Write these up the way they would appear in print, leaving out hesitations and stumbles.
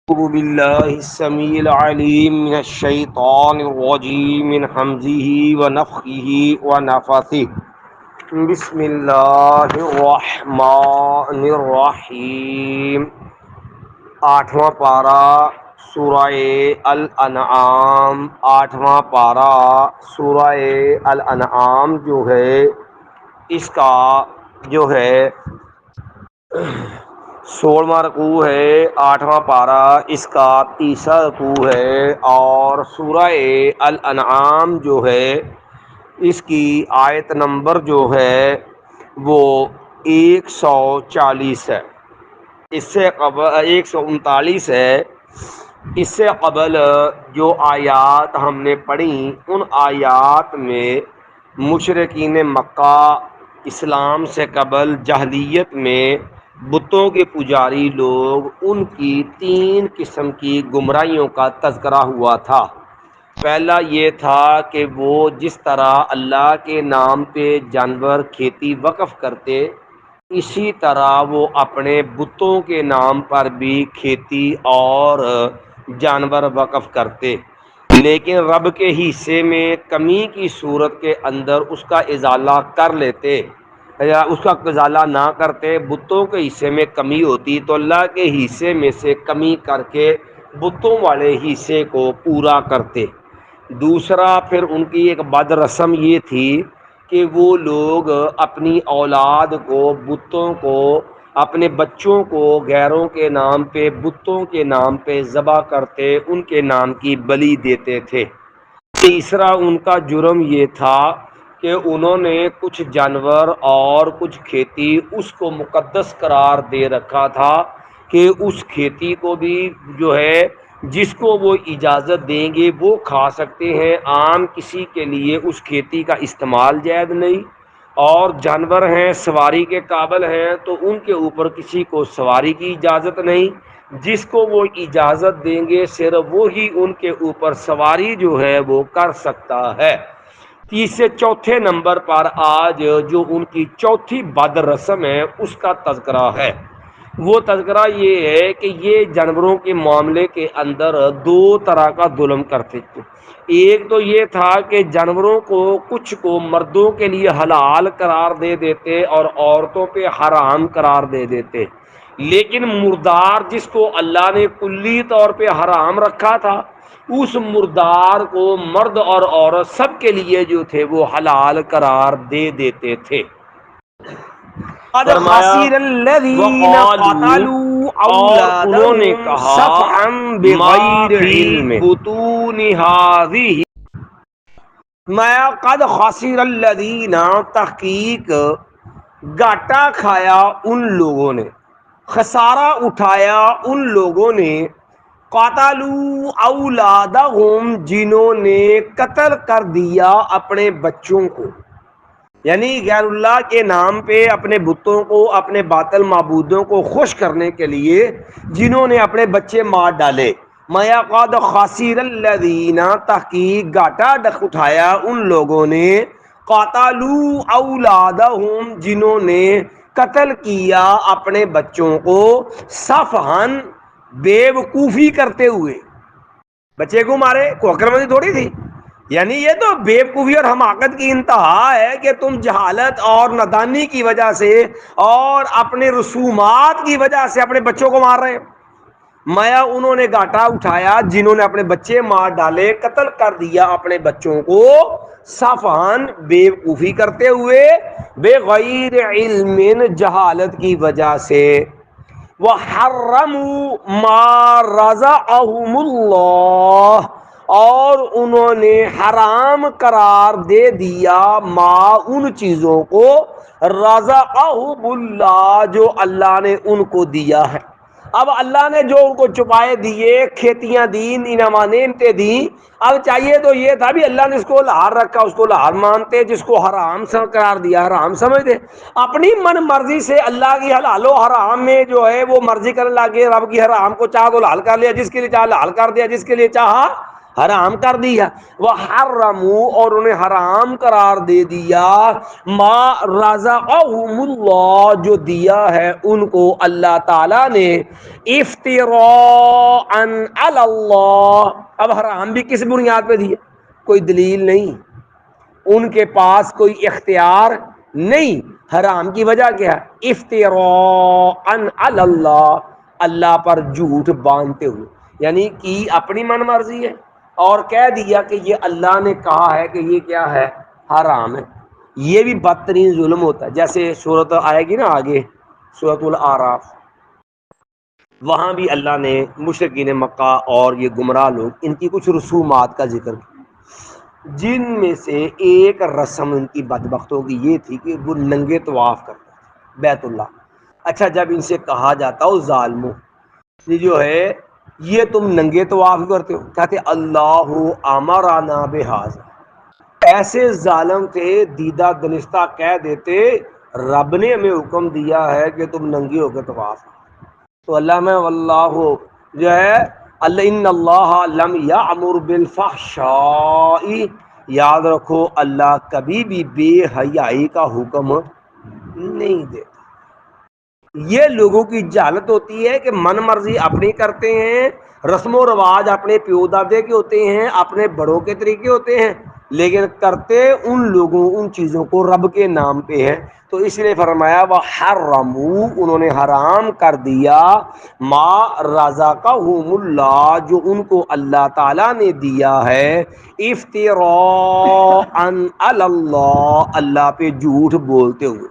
أعوذ بالله السميع العليم من الشيطان الرجيم من همزه ونفخه ونفثه بسم اللہ الرحمن الرحیم۔ آٹھواں پارہ سورہ الانعام، آٹھواں پارہ سورہ الانعام جو ہے اس کا جو ہے 16واں رکوع ہے، آٹھواں پارہ اس کا تیسرا رکوع ہے، اور سورہ الانعام جو ہے اس کی آیت نمبر جو ہے وہ 140 ہے، اس سے قبل 139 ہے۔ اس سے قبل جو آیات ہم نے پڑھی ان آیات میں مشرکین مکہ اسلام سے قبل جاہلیت میں بتوں کے پجاری لوگ، ان کی 3 قسم کی گمراہیوں کا تذکرہ ہوا تھا۔ پہلا یہ تھا کہ وہ جس طرح اللہ کے نام پہ جانور کھیتی وقف کرتے، اسی طرح وہ اپنے بتوں کے نام پر بھی کھیتی اور جانور وقف کرتے، لیکن رب کے حصے میں کمی کی صورت کے اندر اس کا ازالہ کر لیتے، یا اس کا ازالہ نہ کرتے۔ بتوں کے حصے میں کمی ہوتی تو اللہ کے حصے میں سے کمی کر کے بتوں والے حصے کو پورا کرتے۔ دوسرا پھر ان کی ایک بد رسم یہ تھی کہ وہ لوگ اپنی اولاد کو، بتوں کو، اپنے بچوں کو غیروں کے نام پہ، بتوں کے نام پہ ذبح کرتے، ان کے نام کی بلی دیتے تھے۔ تیسرا ان کا جرم یہ تھا کہ انہوں نے کچھ جانور اور کچھ کھیتی اس کو مقدس قرار دے رکھا تھا کہ اس کھیتی کو بھی جو ہے جس کو وہ اجازت دیں گے وہ کھا سکتے ہیں، عام کسی کے لیے اس کھیتی کا استعمال جائز نہیں، اور جانور ہیں سواری کے قابل ہیں تو ان کے اوپر کسی کو سواری کی اجازت نہیں، جس کو وہ اجازت دیں گے صرف وہی ان کے اوپر سواری جو ہے وہ کر سکتا ہے۔ تیسرے چوتھے نمبر پر آج جو ان کی چوتھی بد رسم ہے اس کا تذکرہ ہے۔ وہ تذکرہ یہ ہے کہ یہ جانوروں کے معاملے کے اندر 2 طرح کا ظلم کرتے تھے۔ ایک تو یہ تھا کہ جانوروں کو کچھ کو مردوں کے لیے حلال قرار دے دیتے اور عورتوں پہ حرام قرار دے دیتے، لیکن مردار جس کو اللہ نے کلی طور پہ حرام رکھا تھا، اس مردار کو مرد اور عورت سب کے لیے جو تھے وہ حلال قرار دے دیتے تھے۔ قد خسر الذین قتلوا اور انہوں نے اولادهم کہا صفحا بغیر علم بطون هذه میں قد خسر الذین، تحقیق گھاٹا کھایا ان لوگوں نے، خسارہ اٹھایا ان لوگوں نے، قاتلوا اولادہم جنہوں نے قتل کر دیا اپنے بچوں کو، یعنی غیر اللہ کے نام پہ اپنے بتوں کو، اپنے باطل معبودوں کو خوش کرنے کے لیے جنہوں نے اپنے بچے مار ڈالے۔ مَا قَدْ خَسِرَ الَّذِينَ، تحقیق گھاٹا اٹھایا ان لوگوں نے، قَاتَلُوا اولادہم جنہوں نے قتل کیا اپنے بچوں کو، صفحاً بے وقوفی کرتے ہوئے، بچے کو مارے، کو عقل مندی تھوڑی تھی، یعنی یہ تو بے وقوفی اور حماقت کی انتہا ہے کہ تم جہالت اور نادانی کی وجہ سے اور اپنے رسومات کی وجہ سے اپنے بچوں کو مار رہے ہیں۔ مایا انہوں نے گھاٹا اٹھایا جنہوں نے اپنے بچے مار ڈالے، قتل کر دیا اپنے بچوں کو، صفحاً بے وقوفی کرتے ہوئے، بغیر علم جہالت کی وجہ سے، وَحَرَّمُوا مَا رَزَقَهُمُ اللَّهُ، اور انہوں نے حرام قرار دے دیا ما ان چیزوں کو، رزقہم اللہ جو اللہ نے ان کو دیا ہے۔ اب اللہ نے جو ان کو چھپائے دیے، کھیتیاں دیں، نعمتیں دیں، اب چاہیے تو یہ تھا بھی اللہ نے اس کو لحاظ رکھا، اس کو لحاظ مانتے، جس کو حرام قرار دیا حرام سمجھتے، اپنی من مرضی سے اللہ کی حلال و حرام میں جو ہے وہ مرضی کرنے لگے، رب کی حرام کو چاہ تو حلال کر لیا، جس کے لیے چاہ حلال کر دیا، جس کے لیے چاہا حرام کر دیا، وحرموا اور انہیں حرام قرار دے دیا، ما رزقهم اللہ جو دیا ہے ان کو اللہ تعالی نے، افتراء علی اللہ۔ اب حرام بھی کس بنیاد پہ دیا؟ کوئی دلیل نہیں، ان کے پاس کوئی اختیار نہیں۔ حرام کی وجہ کیا ہے؟ افتراء علی اللہ، اللہ پر جھوٹ باندھتے ہوئے، یعنی کہ اپنی من مرضی ہے اور کہہ دیا کہ یہ اللہ نے کہا ہے کہ یہ کیا ہے؟ حرام ہے۔ یہ بھی بدترین ظلم ہوتا ہے، جیسے صورت آئے گی نا آگے سورۃ الاعراف، وہاں بھی اللہ نے مشرکین مکہ اور یہ گمراہ لوگ ان کی کچھ رسومات کا ذکر کیا، جن میں سے ایک رسم ان کی بدبختوں کی یہ تھی کہ وہ ننگے طواف کرتے تھے بیت اللہ۔ اچھا، جب ان سے کہا جاتا ہو ظالموں، یہ جو ہے یہ تم ننگے طواف کرتے ہو، کہتے اللہ امرنا بہذا، ایسے ظالم تھے دیدہ دنستہ کہہ دیتے رب نے ہمیں حکم دیا ہے کہ تم ننگے ہو کے طواف کرو۔ تو اللہ میں واللہ جو ہے اللہ ان اللہ لم یامر بالفحشاء، یاد رکھو اللہ کبھی بھی بے حیائی کا حکم نہیں دیتا۔ یہ لوگوں کی جہالت ہوتی ہے کہ من مرضی اپنی کرتے ہیں، رسم و رواج اپنے پیو دادے کے ہوتے ہیں، اپنے بڑوں کے طریقے ہوتے ہیں، لیکن کرتے ان لوگوں ان چیزوں کو رب کے نام پہ ہے۔ تو اس لیے فرمایا وحرموا، انہوں نے حرام کر دیا، ما رزقهم اللہ جو ان کو اللہ تعالیٰ نے دیا ہے، افتراء علی اللہ اللہ پہ جھوٹ بولتے ہوئے،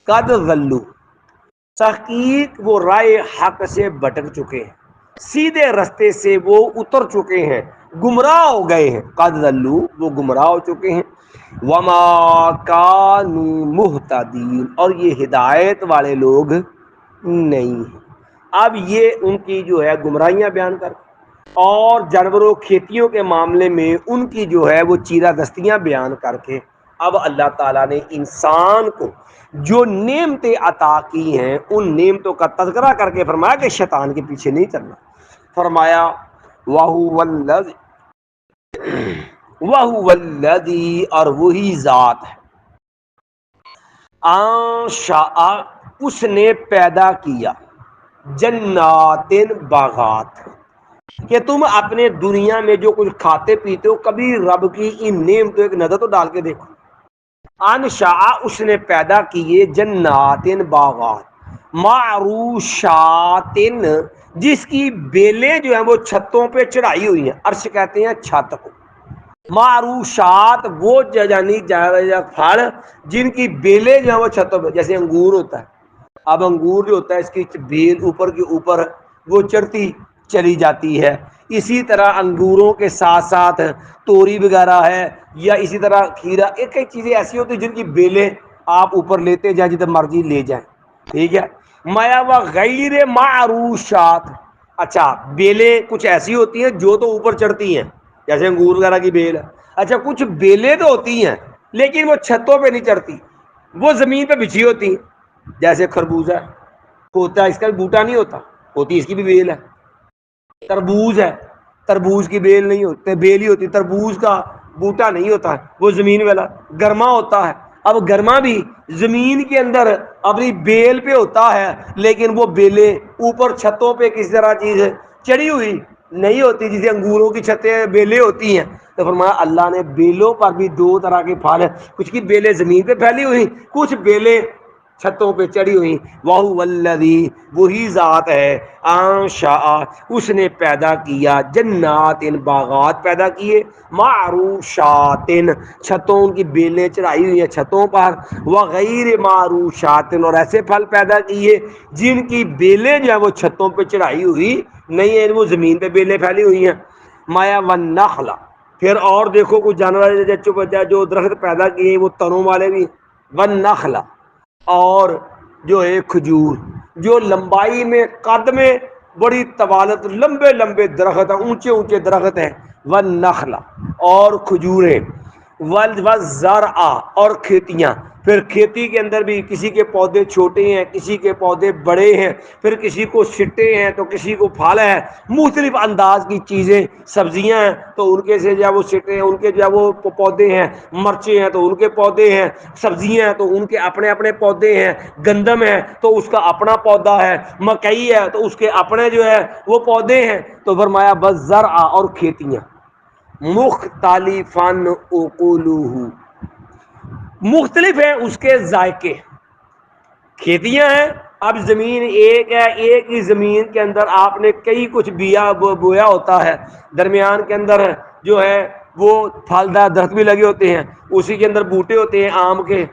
قد ضلوا تحقیق وہ رائے حق سے بھٹک چکے ہیں، سیدھے رستے سے وہ اتر چکے ہیں، گمراہ ہو گئے ہیں، قد ضلوا وہ گمراہ ہو چکے ہیں، وما کانوا مہتدین اور یہ ہدایت والے لوگ نہیں ہیں۔ اب یہ ان کی جو ہے گمراہیاں بیان کر اور جانوروں کھیتیوں کے معاملے میں ان کی جو ہے وہ چیرہ دستیاں بیان کر کے اب اللہ تعالیٰ نے انسان کو جو نعمتیں عطا کی ہیں ان نعمتوں کا تذکرہ کر کے فرمایا کہ شیطان کے پیچھے نہیں چلنا۔ فرمایا وَهُوَ الَّذِي اور وہی ذات ہے، انشأ اس نے پیدا کیا، جنات باغات، کہ تم اپنے دنیا میں جو کچھ کھاتے پیتے ہو کبھی رب کی ان نعمتوں ایک نظر تو ڈال کے دیکھو۔ انشاء اس نے پیدا کیے، جنات باغات، معروشات جس کی بیلیں جو ہیں وہ چھتوں پہ چڑھائی ہوئی ہیں، عرش کہتے ہیں چھت کو، معروشات وہ یعنی پھل جن کی بیلیں جو ہیں وہ چھتوں پہ، جیسے انگور ہوتا ہے، اب انگور جو ہوتا ہے اس کی بیل اوپر کے اوپر وہ چڑھتی چلی جاتی ہے، اسی طرح انگوروں کے ساتھ ساتھ توری وغیرہ ہے، یا اسی طرح کھیرا، ایک ایک چیزیں ایسی ہوتی ہیں جن کی بیلیں آپ اوپر لیتے جائیں جتنے مرضی لے جائیں، ٹھیک ہے۔ مایا و غیر معروشات، اچھا بیلیں کچھ ایسی ہوتی ہیں جو تو اوپر چڑھتی ہیں جیسے انگور وغیرہ کی بیل ہے، اچھا کچھ بیلیں تو ہوتی ہیں لیکن وہ چھتوں پہ نہیں چڑھتی، وہ زمین پہ بچھی ہوتی ہیں، جیسے خربوزہ ہوتا ہے، اس کا بھی بوٹا نہیں ہوتا، ہوتی اس کی بھی بیل ہے۔ تربوز ہے، تربوز کی بیل نہیں ہوتی، بیل ہی ہوتی، تربوز کا بوٹا نہیں ہوتا ہے، وہ زمین والا۔ گرما ہوتا ہے، اب گرما بھی زمین کے اندر اپنی بیل پہ ہوتا ہے لیکن وہ بیلیں اوپر چھتوں پہ کسی طرح چیز چڑھی ہوئی نہیں ہوتی، جسے انگوروں کی چھتیں بیلیں ہوتی ہیں۔ تو فرمایا اللہ نے بیلوں پر بھی دو طرح کے پھل، کچھ کی بیلیں زمین پہ پھیلی ہوئی، کچھ بیلیں چھتوں پہ چڑھی ہوئی۔ وَهُوَ الَّذِي وہی ذات ہے، انشاء اس نے پیدا کیا، جنات باغات پیدا کیے، معروشات چھتوں ان کی بیلیں چڑھائی ہوئی ہیں چھتوں پر، وغیر معروشات اور ایسے پھل پیدا کیے جن کی بیلیں جو ہیں وہ چھتوں پہ چڑھائی ہوئی نہیں ہیں، وہ زمین پہ بیلیں پھیلی ہوئی ہیں۔ مایا والنخل، پھر اور دیکھو کچھ جانور جو درخت پیدا کیے وہ تنوں والے بھی، والنخل اور جو ہے کھجور، جو لمبائی میں قد میں بڑی طوالت، لمبے لمبے درخت ہیں، اونچے اونچے درخت ہیں، والنخل اور کھجوریں، والزرع اور کھیتیاں، پھر کھیتی کے اندر بھی کسی کے پودے چھوٹے ہیں، کسی کے پودے بڑے ہیں، پھر کسی کو سٹے ہیں تو کسی کو پھل ہے، مختلف انداز کی چیزیں، سبزیاں ہیں تو ان کے سے جو ہے وہ سٹے ہیں، ان کے جو ہے وہ پودے ہیں، مرچیں ہیں تو ان کے پودے ہیں، سبزیاں ہیں تو ان کے اپنے اپنے پودے ہیں، گندم ہے تو اس کا اپنا پودا ہے، مکئی ہے تو اس کے اپنے جو ہے وہ پودے ہیں۔ تو فرمایا بس زرع اور کھیتیاں، مختلفاً اکلوہ، مختلف ہیں اس کے ذائقے۔ کھیتیاں ہیں، اب زمین ایک ہے، ایک ہی زمین کے اندر آپ نے کئی کچھ بویا ہوتا ہے، درمیان کے اندر جو ہے وہ پھلدار درخت بھی لگے ہوتے ہیں، اسی کے اندر بوٹے ہوتے ہیں آم کے،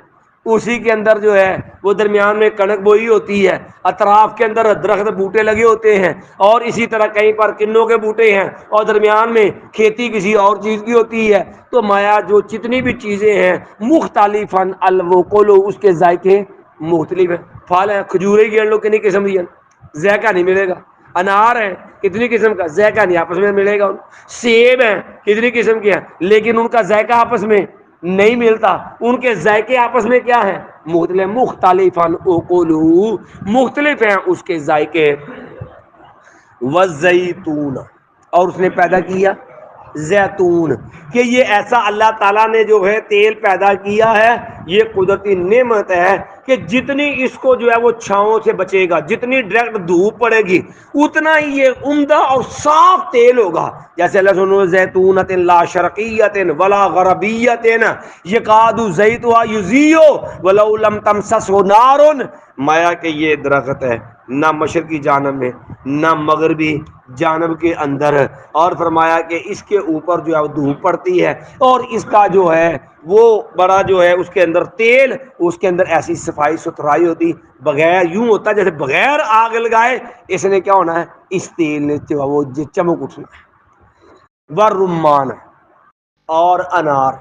اسی کے اندر جو ہے وہ درمیان میں کنک بوئی ہوتی ہے، اطراف کے اندر درخت بوٹے لگے ہوتے ہیں، اور اسی طرح کہیں پر کنوں کے بوٹے ہیں، اور درمیان میں کھیتی کسی اور چیز کی ہوتی ہے۔ تو مایا جو جتنی بھی چیزیں ہیں مختلفاً الوکلو، اس کے ذائقے مختلف ہیں۔ پھل ہیں، کھجورے کی لو کتنی قسم کی ہیں، ذائقہ نہیں ملے گا۔ انار ہیں کتنی قسم کا، ذائقہ نہیں آپس میں ملے گا۔ سیب ہیں کتنی قسم کے ہیں، لیکن ان کا ذائقہ آپس میں نہیں ملتا، ان کے ذائقے آپس میں کیا ہیں، مختلف، مختلفاً اکلوہ، مختلف ہیں اس کے ذائقے۔ والزیتون، اور اس نے پیدا کیا زیتون، کہ یہ ایسا اللہ تعالیٰ نے جو ہے تیل پیدا کیا ہے، یہ قدرتی نعمت ہے کہ جتنی اس کو جو ہے وہ چھاؤں سے بچے گا، جتنی ڈائریکٹ دھوپ پڑے گی اتنا ہی یہ عمدہ اور صاف تیل ہوگا۔ جیسے اللہ سنو زیتونۃ لا شرقیۃ ولا غربیۃ یکاد زیتها یضیء ولو لم تمسسہ نار، مایا کہ یہ درخت ہے نہ مشرقی جانب میں نہ مغربی جانب کے اندر، اور فرمایا کہ اس کے اوپر جو ہے وہ دھوپ پڑتی ہے، اور اس کا جو ہے وہ بڑا جو ہے اس کے اندر تیل، اس کے اندر ایسی صفائی ستھرائی ہوتی، بغیر یوں ہوتا جیسے بغیر آگ لگائے اس نے کیا ہونا ہے، اس تیل نے وہ چمک اٹھنا ہے۔ والرمان، اور انار،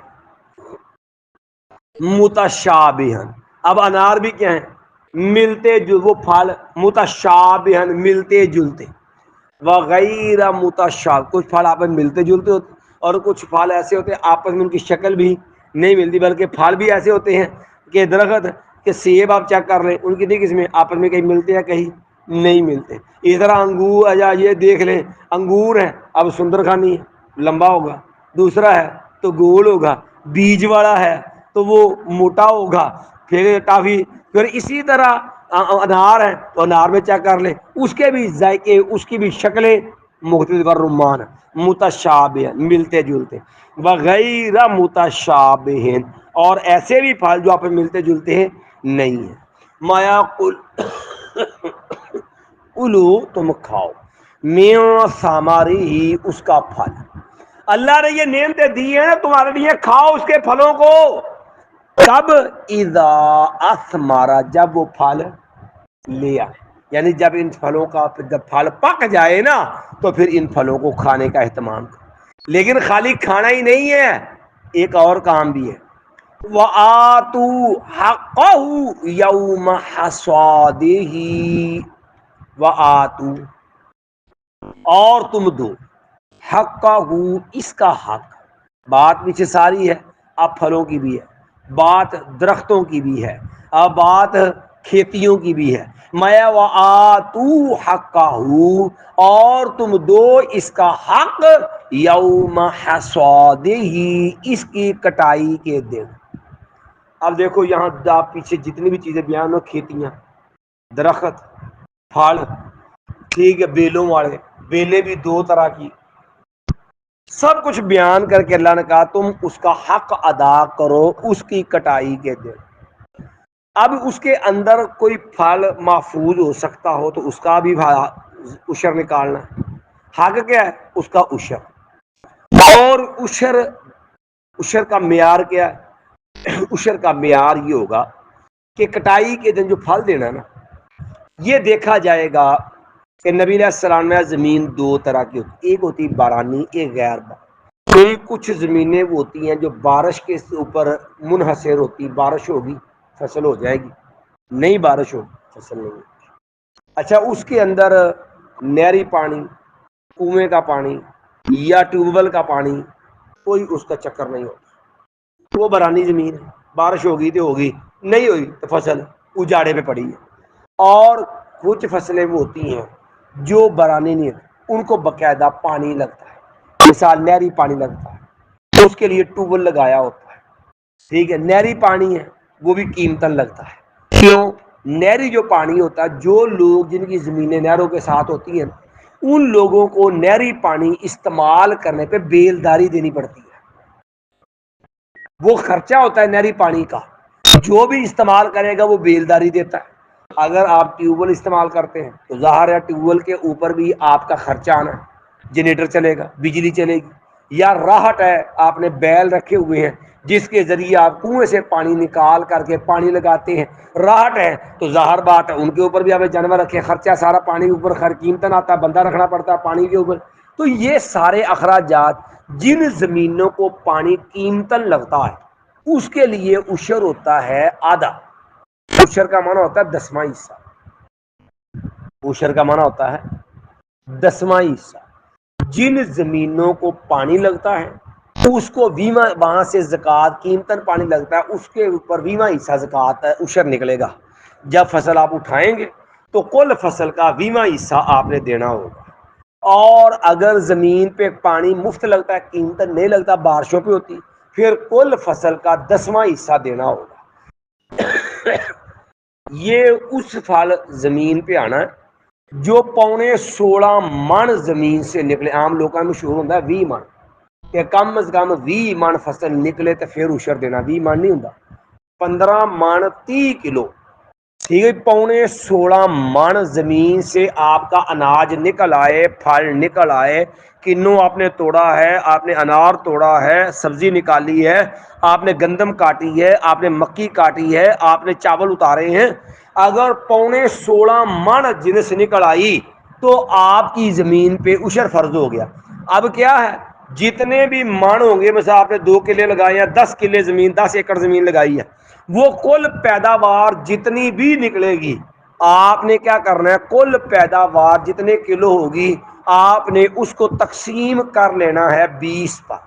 متشابہن، اب انار بھی کیا ہیں، ملتے جو وہ پھل، متشابہن، ملتے جلتے، وغیر متشابہ، کچھ پھل آپس میں ملتے جلتے ہوتے اور کچھ پھل ایسے ہوتے ہیں آپس میں ان کی شکل بھی نہیں ملتی، بلکہ پھل بھی ایسے ہوتے ہیں کہ درخت کہ سیب آپ چیک کر لیں ان کی دیکھ قسمیں آپس میں کہیں ملتے ہیں کہیں نہیں ملتے۔ اس طرح انگور، یا یہ دیکھ لیں انگور ہے، اب سندر خانی ہے لمبا ہوگا، دوسرا ہے تو گول ہوگا، بیج والا ہے تو وہ موٹا ہوگا، پھر کافی، پھر اسی طرح انار ہے تو انار میں چیک کر لیں اس کے بھی ذائقے، اس کی بھی شکلیں مختلف، رمان متشابہ، ملتے جلتے، وغیر متشابہ، اور ایسے بھی پھل جو آپ میں ملتے جلتے ہیں نہیں ہیں۔ مایا کلو، تم کھاؤ، من ثمرہ، ہی اس کا پھل، اللہ نے یہ نعمتیں دی ہیں تمہارے لیے، کھاؤ اس کے پھلوں کو۔ کب؟ اذا اثمر، جب وہ پھل لے آئے، یعنی جب ان پھلوں کا جب پھل پک جائے نا تو پھر ان پھلوں کو کھانے کا اہتمام کرو۔ لیکن خالی کھانا ہی نہیں ہے، ایک اور کام بھی ہے، وَآتُوا حَقَّهُ يَوْمَ حَصَادِهِ، وَآتُوا، اور تم دو، حقہ، اس کا حق، بات پیچھے ساری ہے، اب پھلوں کی بھی ہے، بات درختوں کی بھی ہے، اب بات کھیتیوں کی بھی ہے۔ میں وَآتُوا حَقَّهُ، اور تم دو اس کا حق، یوم حصادہ، اس کی کٹائی کے دن۔ اب دیکھو یہاں آپ پیچھے جتنی بھی چیزیں بیان ہو، کھیتیاں، درخت، پھل، ٹھیک ہے، بیلوں والے، بیلیں بھی دو طرح کی، سب کچھ بیان کر کے اللہ نے کہا تم اس کا حق ادا کرو اس کی کٹائی کے دن۔ اب اس کے اندر کوئی پھل محفوظ ہو سکتا ہو تو اس کا بھی عشر نکالنا ہے۔ حق کیا ہے؟ اس کا عشر، اور عشر کا معیار کیا ہے؟ عشر کا معیار یہ ہوگا کہ کٹائی کے دن جو پھل دینا نا، یہ دیکھا جائے گا کہ نبی علیہ السلام میں زمین دو طرح کی ہوتی، ایک ہوتی بارانی، ایک غیر بارانی۔ کچھ زمینیں وہ ہوتی ہیں جو بارش کے اوپر منحصر ہوتی، بارش ہوگی فصل ہو جائے گی، نہیں بارش ہوگی فصل نہیں ہوگی۔ اچھا، اس کے اندر نہری پانی، کنویں کا پانی یا ٹیوب ویل کا پانی کوئی اس کا چکر نہیں ہوتا، وہ بارانی زمین ہے، بارش ہوگی تو ہوگی، نہیں ہوئی تو فصل اجاڑے پہ پڑی ہے۔ اور کچھ فصلیں وہ ہوتی ہیں جو برانی نہیں ہوتی، ان کو باقاعدہ پانی لگتا ہے، مثال نہری پانی لگتا ہے، اس کے لیے ٹیوب ویل لگایا ہوتا ہے، ٹھیک ہے، نہری پانی ہے وہ بھی قیمتاً لگتا ہے۔ کیوں؟ نہری جو پانی ہوتا ہے، جو لوگ جن کی زمینیں نہروں کے ساتھ ہوتی ہیں ان لوگوں کو نہری پانی استعمال کرنے پہ بیلداری دینی پڑتی ہے، وہ خرچہ ہوتا ہے نہری پانی کا، جو بھی استعمال کرے گا وہ بیلداری دیتا ہے۔ اگر آپ ٹیوب ویل استعمال کرتے ہیں تو ظاہر ہے ٹیوب ویل کے اوپر بھی آپ کا خرچہ آنا ہے، جنریٹر چلے گا، بجلی چلے گی، یا راہٹ ہے آپ نے بیل رکھے ہوئے ہیں جس کے ذریعے آپ کنویں سے پانی نکال کر کے پانی لگاتے ہیں، راہٹ ہے تو ظاہر بات ہے ان کے اوپر بھی آپ جانور رکھے، خرچہ سارا پانی اوپر قیمتاً آتا ہے، بندہ رکھنا پڑتا ہے پانی کے اوپر۔ تو یہ سارے اخراجات جن زمینوں کو پانی قیمتاً لگتا ہے اس کے لیے عشر ہوتا ہے آدھا۔ عشر کا معنی ہوتا ہے 10واں حصہ، عشر کا معنی ہوتا ہے 10واں حصہ۔ جن زمینوں کو پانی لگتا ہے اس کو 20واں، وہاں سے زکوٰۃ قیمتاً پانی لگتا ہے اس کے اوپر 20واں حصہ زکوٰۃ ہے، عشر نکلے گا۔ جب فصل آپ اٹھائیں گے تو کل فصل کا 20واں حصہ آپ نے دینا ہوگا۔ اور اگر زمین پہ پانی مفت لگتا ہے، قیمتاً نہیں لگتا، بارشوں پہ ہوتی، پھر کل فصل کا 10واں حصہ دینا ہوگا۔ یہ اس پھل زمین پہ آنا ہے جو 16.25 من زمین سے نکلے۔ عام لوگوں میں مشہور ہوتا ہے 20 من، کہ کم از کم 20 من فصل نکلے تو پھر عشر دینا۔ 20 من نہیں ہوتا، 15 من 30 کلو، ٹھیک ہے، 16.25 من زمین سے آپ کا اناج نکل آئے، پھل نکل آئے، کنوں آپ نے توڑا ہے، آپ نے انار توڑا ہے، سبزی نکالی ہے، آپ نے گندم کاٹی ہے، آپ نے مکی کاٹی ہے، آپ نے چاول اتارے ہیں، اگر 16.25 من جنس نکل آئی تو آپ کی زمین پہ عشر فرض ہو گیا۔ اب کیا ہے، جتنے بھی من ہوں گے، مثلا آپ نے 2 کلے لگائے ہیں، 10 کلے زمین، 10 ایکڑ زمین لگائی ہے، وہ کل پیداوار جتنی بھی نکلے گی آپ نے کیا کرنا ہے، کل پیداوار جتنے کلو ہوگی آپ نے اس کو تقسیم کر لینا ہے 20 پر۔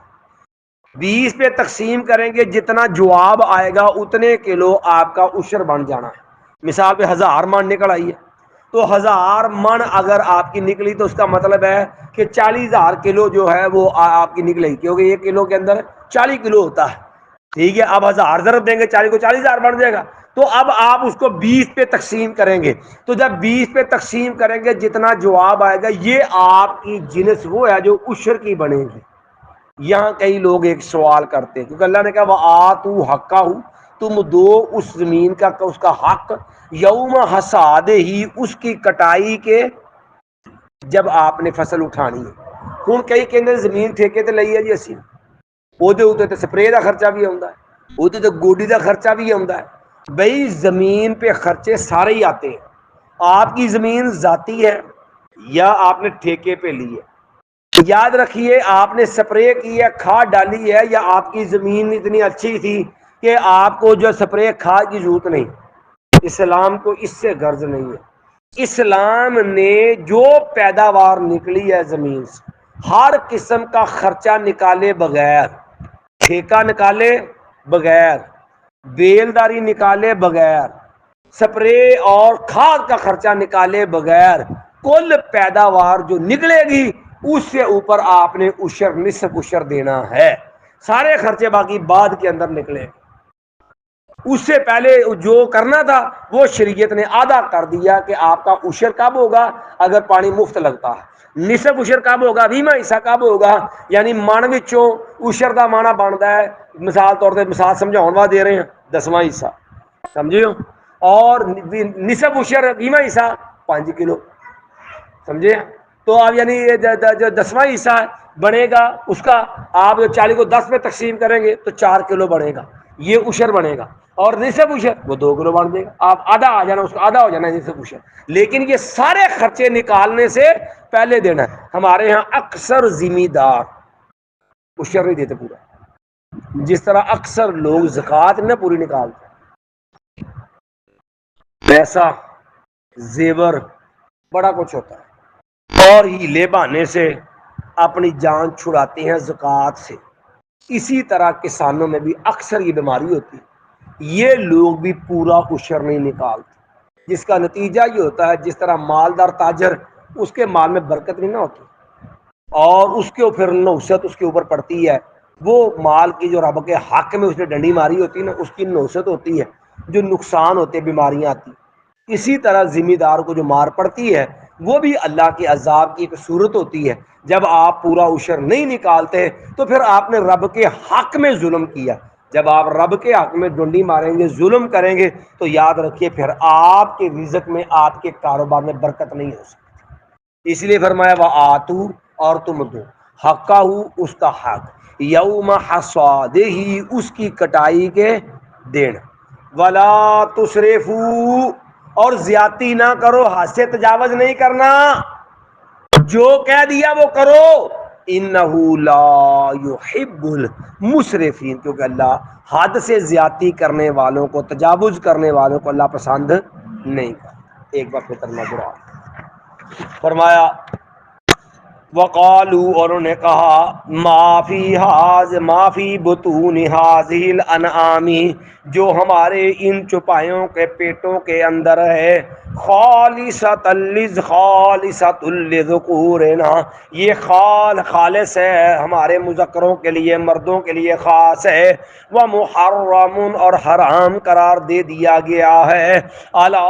20 پہ تقسیم کریں گے، جتنا جواب آئے گا اتنے کلو آپ کا عشر بن جانا ہے۔ مثال پہ 1000 من نکل آئی ہے تو 1000 من اگر آپ کی نکلی تو اس کا مطلب ہے کہ 40,000 کلو جو ہے وہ آپ کی نکلے گی، کیونکہ ایک کلو کے اندر 40 کلو ہوتا ہے، ٹھیک ہے۔ اب 1000 ضرب دیں گے 40 کو، 40,000 بن جائے گا، تو اب آپ اس کو 20 پہ تقسیم کریں گے، تو جب 20 پہ تقسیم کریں گے جتنا جواب آئے گا یہ آپ کی جنس وہ ہے جو عشر کی بنے گی۔ یہاں کئی لوگ ایک سوال کرتے ہیں، کیونکہ اللہ نے کہا وَآتُوا حَقَّهُ، تم دو اس زمین کا، اس کا حق، یوم حصاد ہی، اس کی کٹائی کے، جب آپ نے فصل اٹھانی ہے۔ ہوں کئی کہندے زمین ٹھیکے تے لئی ہے جی اسی، ਉਹਦੇ ਉੱਤੇ ਤੇ ਸਪਰੇਅ ਦਾ ਖਰਚਾ ਵੀ ਆਉਂਦਾ ਹੈ, ਉਹਦੇ ਤੇ ਗੋਡੀ ਦਾ ਖਰਚਾ بھی ਆਉਂਦਾ ہے۔ بھئی زمین پہ خرچے سارے ہی آتے ہیں، آپ کی زمین ذاتی ہے یا آپ نے ٹھیکے پہ لی ہے، یاد رکھیے آپ نے سپرے کی ہے، کھاد ڈالی ہے، یا آپ کی زمین اتنی اچھی تھی کہ آپ کو جو سپرے کھاد کی ضرورت نہیں، اسلام کو اس سے غرض نہیں ہے۔ اسلام نے جو پیداوار نکلی ہے زمین سے، ہر قسم کا خرچہ نکالے بغیر، ٹھیکہ نکالے بغیر، بیلداری نکالے بغیر، سپرے اور کھاد کا خرچہ نکالے بغیر، کل پیداوار جو نکلے گی اس سے اوپر آپ نے عشر، نصف عشر دینا ہے۔ سارے خرچے باقی بعد کے اندر نکلے، اس سے پہلے جو کرنا تھا وہ شریعت نے آدھا کر دیا کہ آپ کا عشر کب ہوگا اگر پانی مفت لگتا ہے، نصف عشر کب ہوگا، 20واں حصہ کب ہوگا، یعنی من وچوں عشر دا معنی بنتا ہے، مثال طور پہ مثال سمجھاؤن وا دے رہے ہیں 10واں حصہ، سمجھے ہو، اور نصف عشر 20واں حصہ 5 کلو، سمجھے۔ تو آپ یعنی جو 10واں حصہ بنے گا اس کا آپ 40 کو 10 میں تقسیم کریں گے تو 4 کلو بنے گا، یہ عشر بنے گا، اور نصف عشر وہ 2 کلو بن جائے گا، آپ آدھا آ جانا، اس کا آدھا ہو جانا ہے نصف عشر۔ لیکن یہ سارے خرچے نکالنے سے پہلے دینا ہے۔ ہمارے ہاں اکثر ذمہ دار عشر نہیں دیتے پورا، جس طرح اکثر لوگ زکوٰۃ نہ پوری نکالتے، پیسہ، زیور، بڑا کچھ ہوتا ہے، اور ہیلے بہانے سے اپنی جان چھڑاتے ہیں زکوٰۃ سے۔ اسی طرح کسانوں میں بھی اکثر یہ بیماری ہوتی ہے یہ لوگ بھی پورا عشر نہیں نکالتے، جس کا نتیجہ یہ ہوتا ہے جس طرح مالدار تاجر اس کے مال میں برکت نہیں نہ ہوتی اور اس کے پھر نوست اس کے اوپر پڑتی ہے، وہ مال کی جو رب کے حق میں اس نے ڈنڈی ماری ہوتی ہے نا، اس کی نوست ہوتی ہے، جو نقصان ہوتے ہیں، بیماریاں آتی۔ اسی طرح ذمہ دار کو جو مار پڑتی ہے وہ بھی اللہ کے عذاب کی ایک صورت ہوتی ہے۔ جب آپ پورا عشر نہیں نکالتے تو پھر آپ نے رب کے حق میں ظلم کیا۔ جب آپ رب کے حق میں ڈنڈی ماریں گے، ظلم کریں گے، تو یاد رکھیے پھر آپ کے رزق میں، آپ کے کاروبار میں برکت نہیں ہو سکتی۔ اس لیے فرمایا وہ آتو، اور تم دو حقہ، اس کا حق، یوم حصادہ، اس کی کٹائی کے دن، ولا تسرفوا، اور زیادتی نہ کرو، حد سے تجاوز نہیں کرنا، جو کہہ دیا وہ کرو، انہ لا یحب المسرفین، کیونکہ اللہ حد سے زیادتی کرنے والوں کو، تجاوز کرنے والوں کو اللہ پسند نہیں کرتا۔ ایک بار پھر ترجمہ قرآن فرمایا وقالو، اور انہوں نے کہا ما فی بطون ھذہ الانعام، جو ہمارے ان چوپایوں کے پیٹوں کے اندر ہے، خالصۃ لذکورنا، یہ خالص ہے ہمارے مذکروں کے لیے، مردوں کے لیے خاص ہے، ومحرم، اور حرام قرار دے دیا گیا ہے، علی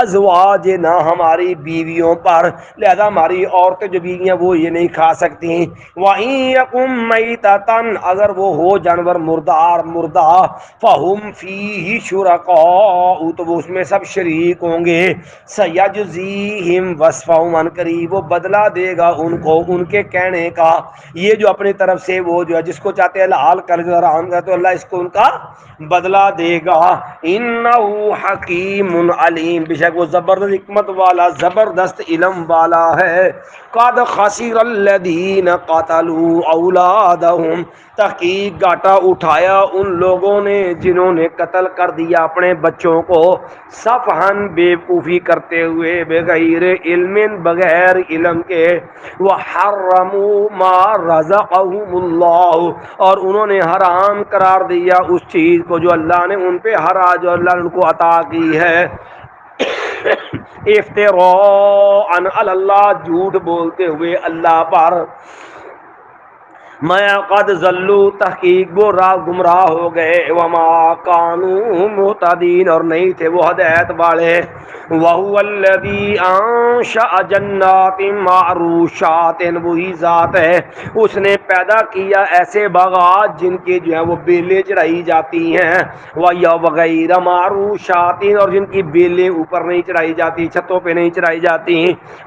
ازواجنا، ہماری بیویوں پر، لہذا ہماری عورتیں جو بیویاں وہ یہ نہیں کھا سکتی۔ وَإِن يَكُن مَيْتَةً، اگر وہ ہو جانور مردار مردہ، فَهُمْ فِيهِ شُرَكَاءُ، تو وہ اس میں سب شریک ہوں گے، سَيَجْزِيهِمْ وَصْفَهُمْ، عن قریب وہ بدلہ دے گا ان کو ان کے کہنے کا۔ یہ جو اپنی طرف سے وہ جو ہے جس کو چاہتے ہیں حلال کر جو حرام کر، تو اللہ اس کو ان کا بدلہ دے گا۔ اِنَّهُ حَكِيمٌ عَلِيمٌ، بے شک وہ زبردست حکمت والا، زبردست علم والا ہے۔ قد خسر الذین قتلوا اولادہم، تحقیق گھاٹا اٹھایا ان لوگوں نے جنہوں نے قتل کر دیا اپنے بچوں کو، صفحن، بے وقوفی کرتے ہوئے، بغیر علم، بغیر علم کے، وحرموا ما رزقهم اللہ، اور انہوں نے حرام قرار دیا اس چیز کو جو اللہ نے ان پہ جو اللہ نے ان کو عطا کی ہے، افتراء علی اللہ، جھوٹ بولتے ہوئے اللہ پر، میں قد ضلوا، تحقیق وہ راہ گمراہ ہو گئے، وما کانوا مہتدین، اور نہیں تھے وہ ہدایت والے۔ وہو الذی انشأ جنات معروشات، وہی ذات ہے اس نے پیدا کیا ایسے باغات جن کی جو ہے وہ بیلیں چڑھائی جاتی ہیں، وغیر معروشات، اور جن کی بیلیں اوپر نہیں چڑھائی جاتی، چھتوں پہ نہیں چڑھائی جاتی،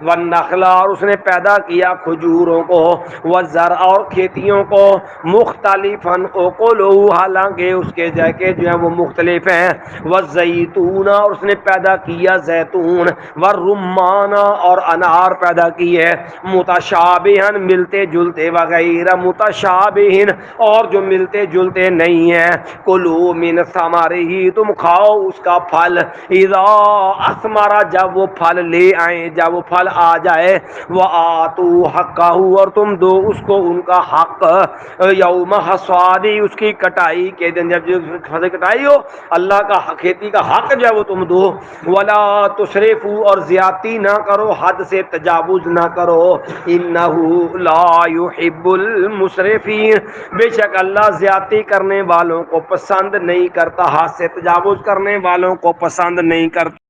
والنخل، اور اس نے پیدا کیا کھجوروں کو، والزرع، اور کھیتیوں کو، مختلفاً اکلہ، حالانکہ اس کے ذائقے جو ہیں وہ مختلف ہیں، والزیتون، اور اس نے پیدا کیا زیتون، والرمان، اور انار پیدا کیے، متشابہن، ملتے جلتے، وغیر متشابہن، اور جو ملتے جلتے نہیں ہیں، کلوا من ثمرہ، تم کھاؤ اس کا پھل، اذا اثمر، جب وہ پھل لے آئیں، جب وہ پھل آ جائے، وآتوا حقہ، اور تم دو اس کو ان کا حق، یوم حصادی، اس کی کٹائی کے دن، جب فصل کٹائی ہو اللہ کا کھیتی کا حق جو ہے وہ تم دو، ولا تسرفوا، اور زیادتی نہ کرو، حد سے تجاوز نہ کرو، انہ لا یحب المسرفین، بے شک اللہ زیادتی کرنے والوں کو پسند نہیں کرتا، حد سے تجاوز کرنے والوں کو پسند نہیں کرتا۔